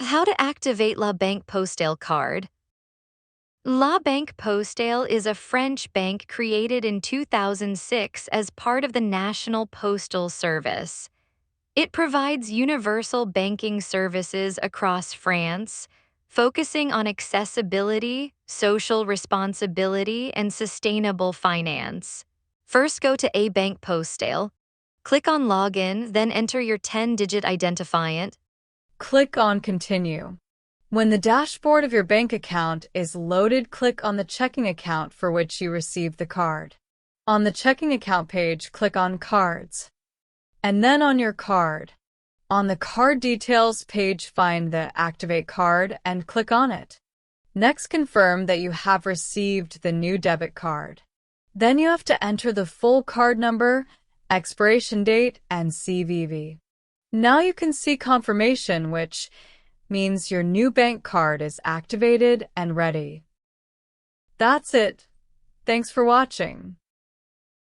How to activate La Banque Postale card. La Banque Postale is a French bank created in 2006 as part of the National Postal Service. It provides universal banking services across France, focusing on accessibility, social responsibility, and sustainable finance. First, go to A Banque Postale. Click on Login, then enter your 10-digit identifiant. Click on Continue. When the dashboard of your bank account is loaded, click on the checking account for which you received the card. On the checking account page, click on Cards, and then on your card. On the card details page, find the Activate card and click on it. Next, confirm that you have received the new debit card. Then you have to enter the full card number, expiration date, and CVV. Now you can see confirmation, which means your new bank card is activated and ready. That's it. Thanks for watching.